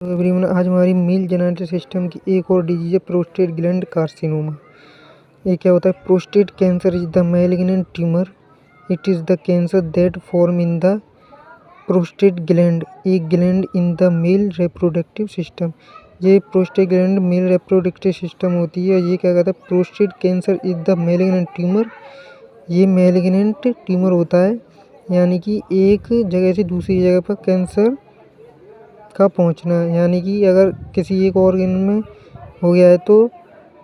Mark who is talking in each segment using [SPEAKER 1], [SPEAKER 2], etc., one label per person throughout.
[SPEAKER 1] तो एवरीवन, आज हमारी मेल जेनेटिक सिस्टम की एक और डिजीज है प्रोस्टेट ग्लैंड कार्सिनोमा। ये क्या होता है? Prostate cancer is the malignant tumour. It is the cancer that form in the prostate gland, a gland in the male reproductive system. ये prostate gland male reproductive system होती है। ये क्या कहता है? Prostate cancer is the malignant tumour. ये malignant tumour होता है, यानी कि एक जगह से दूसरी जगह पर कैंसर का पहुंचना, यानी कि अगर किसी एक ऑर्गन में हो गया है तो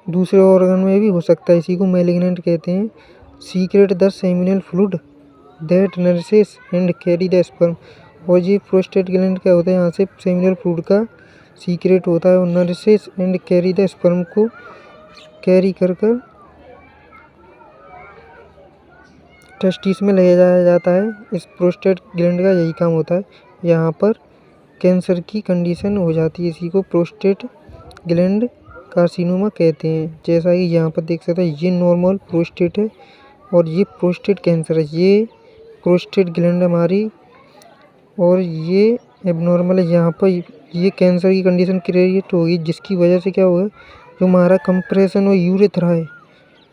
[SPEAKER 1] दूसरे ऑर्गन में भी हो सकता है। इसी को मैलिग्नेंट कहते हैं। Secret the seminal fluid that nourishes and carry the sperm. और ये प्रोस्टेट ग्लैंड क्या होता है? यहाँ से सेमिनल फ्लूइड का सीक्रेट होता है और nourishes and carry the sperm को कैरी कर टेस्टिस में ले जाया जाता है। इस प्रोस्टेट ग्लैंड का यही काम होता है। यहाँ पर कैंसर की कंडीशन हो जाती है। इसी को प्रोस्टेट ग्लैंड कार्सिनोमा कहते हैं। जैसा कि यहाँ पर देख सकते हैं, ये नॉर्मल प्रोस्टेट है और ये प्रोस्टेट कैंसर है। ये प्रोस्टेट ग्लैंड हमारी और ये एबनॉर्मल है। यहाँ पर ये कैंसर की कंडीशन क्रिएट होगी, जिसकी वजह से क्या होगा, जो हमारा कंप्रेशन और यूरेथ्रा है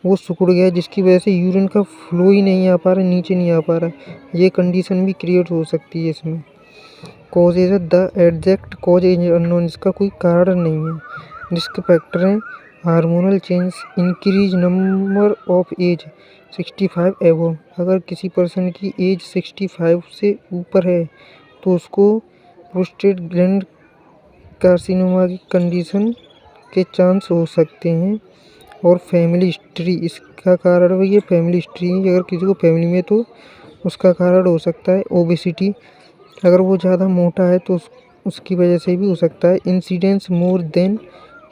[SPEAKER 1] वो सिकुड़ गया है, जिसकी वजह से यूरिन का फ्लो ही नहीं आ पा रहा, नीचे नहीं आ पा रहा। ये कंडीशन भी क्रिएट हो सकती है इसमें। Causes the exact cause is unknown, इसका कोई कारण नहीं है। रिस्क फैक्टर हैं hormonal change, increase number of age 65 above. अगर किसी पर्सन की एज 65 से ऊपर है तो उसको प्रोस्टेट ग्लैंड कार्सिनोमा की कंडीशन के चांस हो सकते हैं। और फैमिली हिस्ट्री, इसका कारण है ये फैमिली हिस्ट्री। अगर किसी को फैमिली में तो उसका कारण हो सकता है ओबेसिटी। अगर वो ज़्यादा मोटा है तो उसकी वजह से भी हो सकता है। Incidence more than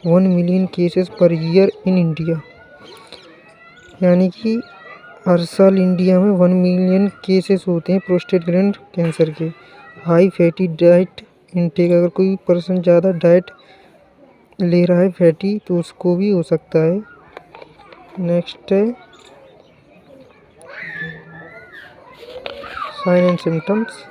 [SPEAKER 1] 1 million cases per year in India, यानी कि हर साल इंडिया में 1 मिलियन केसेस होते हैं प्रोस्टेट ग्लैंड कैंसर के। हाई फैटी डाइट इनटेक, अगर कोई पर्सन ज़्यादा डाइट ले रहा है फैटी तो उसको भी हो सकता है। नेक्स्ट है sign and symptoms.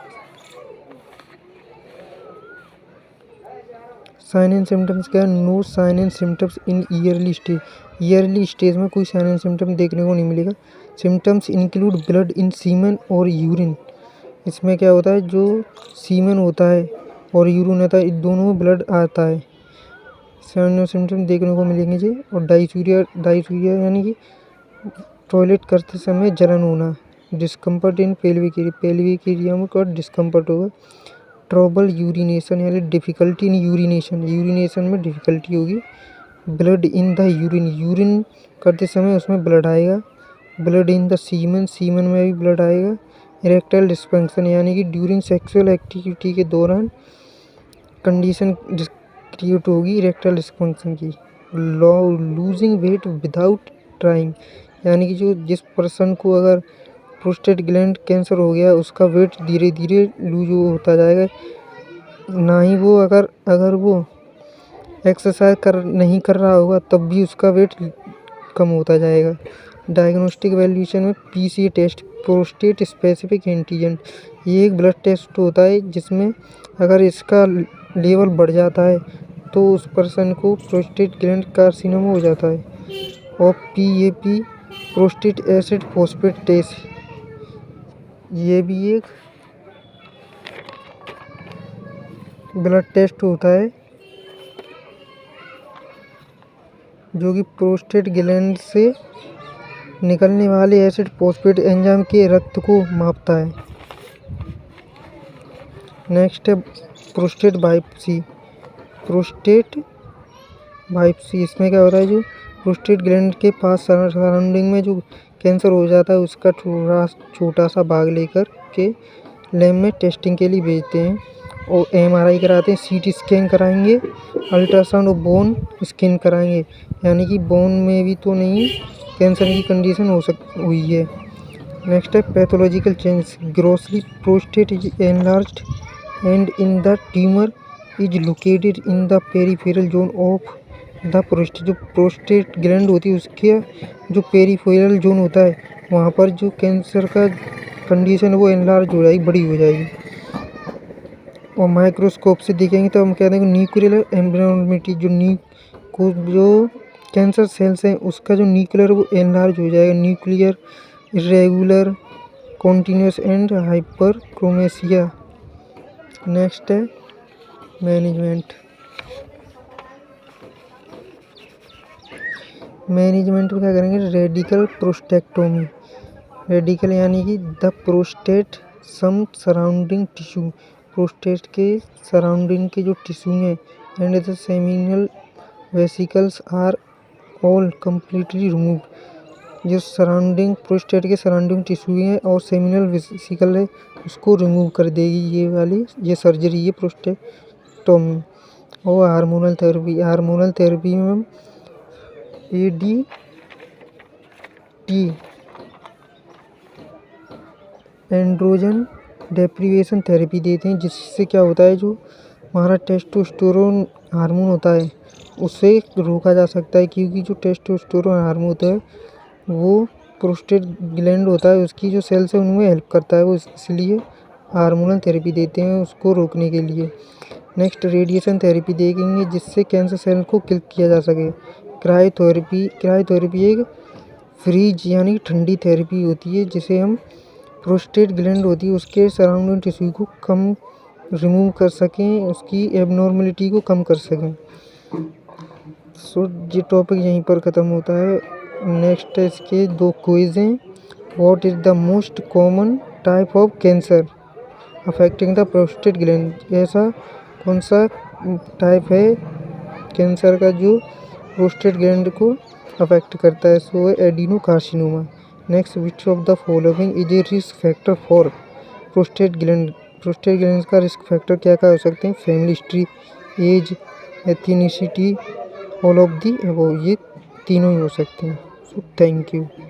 [SPEAKER 1] Sign and symptoms क्या है? No sign and symptoms in early stage. Early stage में कोई साइन एंड सिम्टम देखने को नहीं मिलेगा। Symptoms include blood in semen और यूरिन। इसमें क्या होता है, जो सीमेन होता है और यूरिन होता है, इन दोनों में ब्लड आता है। साइन एंड सिम्टम देखने को मिलेंगे जी। और डाइसूरिया यानी कि टॉयलेट करते समय जलन होना। डिस्कम्फर्ट इन पेल्विक एरिया में क्या डिस्कम्फर्ट होगा। ट्रबल यूरिनेशन यानी डिफ़िकल्टी इन यूरिनेशन में डिफ़िकल्टी होगी। ब्लड इन द यूरिन करते समय उसमें ब्लड आएगा। ब्लड इन द सीमन में भी ब्लड आएगा। इरेक्टाइल डिस्फंक्शन यानी कि ड्यूरिंग सेक्सुअल एक्टिविटी के दौरान कंडीशन क्रिएट होगी इरेक्टाइल डिस्फंक्शन की। लूजिंग वेट विदाउट ट्राइंग, यानी कि जिस पर्सन को अगर प्रोस्टेट ग्लैंड कैंसर हो गया उसका वेट धीरे धीरे लूज होता जाएगा। ना ही वो अगर वो एक्सरसाइज नहीं कर रहा होगा तब भी उसका वेट कम होता जाएगा। डायग्नोस्टिक वैल्यूएशन में PCA test, prostate specific antigen, ये एक ब्लड टेस्ट होता है जिसमें अगर इसका लेवल बढ़ जाता है तो उस पर्सन को प्रोस्टेट ग्लैंड कार्सिनोमा हो जाता है। और PAP, prostate acid phosphate test, ये भी एक ब्लड टेस्ट होता है जो कि प्रोस्टेट ग्लैंड से निकलने वाले एसिड फॉस्फेट एंजाइम के रक्त को मापता है। नेक्स्ट है प्रोस्टेट बायोप्सी। इसमें क्या होता है, जो प्रोस्टेट ग्लैंड के पास सराउंडिंग में जो कैंसर हो जाता है उसका थोड़ा छोटा सा भाग लेकर के लैब में टेस्टिंग के लिए भेजते हैं। और एमआरआई कराते हैं, सीटी स्कैन कराएंगे, अल्ट्रासाउंड और बोन स्कैन कराएंगे, यानी कि बोन में भी तो नहीं कैंसर की कंडीशन हुई है। नेक्स्ट है pathological change. Grossly prostate is enlarged and in the tumour is located in the peripheral zone of the prostate. जो प्रोस्टेट ग्लैंड होती है उसके जो पेरिफेरल जोन होता है वहाँ पर जो कैंसर का कंडीशन वो एनलार्ज हो जाएगी, बड़ी हो जाएगी। और माइक्रोस्कोप से देखेंगे तो हम कह देंगे न्यूक्लियर एब्नॉर्मलिटी, जो कैंसर सेल्स हैं उसका जो न्यूक्लियर वो एनलार्ज हो जाएगा, nuclear irregular continuous and hyperchromasia. Next है मैनेजमेंट। मैनेजमेंट में क्या करेंगे, रेडिकल प्रोस्टेक्टोमी। रेडिकल यानी कि the prostate some surrounding tissue, prostate के सराउंडिंग के जो टिश्यू हैं and the seminal vesicles are all completely remove. जो सराउंडिंग प्रोस्टेट के सराउंडिंग टिश्यू है और सेमिनल वेसिकल है उसको रिमूव कर देगी ये सर्जरी, ये प्रोस्टेक्टोमी। और हार्मोनल थेरेपी में हम ADT एंड्रोजन डेप्रिवेशन थेरेपी देते हैं, जिससे क्या होता है जो हमारा टेस्टोस्टेरोन हार्मोन होता है उसे रोका जा सकता है, क्योंकि जो टेस्टोस्टेरोन हार्मोन होता है वो प्रोस्टेट ग्लैंड होता है उसकी जो सेल्स है उनमें हेल्प करता है, वो इसलिए हार्मोनल थेरेपी देते हैं उसको रोकने के लिए। नेक्स्ट रेडिएशन थेरेपी देखेंगे जिससे कैंसर सेल को किल किया जा सके। क्रायोथेरेपी एक फ्रीज यानी ठंडी थेरेपी होती है, जिसे हम प्रोस्टेट ग्लैंड होती है उसके सराउंडिंग टिश्यू को कम रिमूव कर सकें, उसकी एबनॉर्मलिटी को कम कर सकें। सो ये टॉपिक यहीं पर ख़त्म होता है। नेक्स्ट इसके 2 क्विज हैं। What is the most common type of cancer affecting the prostate gland, ऐसा कौन सा टाइप है कैंसर का जो प्रोस्टेट ग्लैंड को अफेक्ट करता है, सो है adenocarcinoma. Next, which of the following is a risk factor for prostate gland का रिस्क फैक्टर क्या क्या हो सकते हैं, family history, age, ethnicity, all of the above, ये तीनों ही हो सकते हैं। So thank you.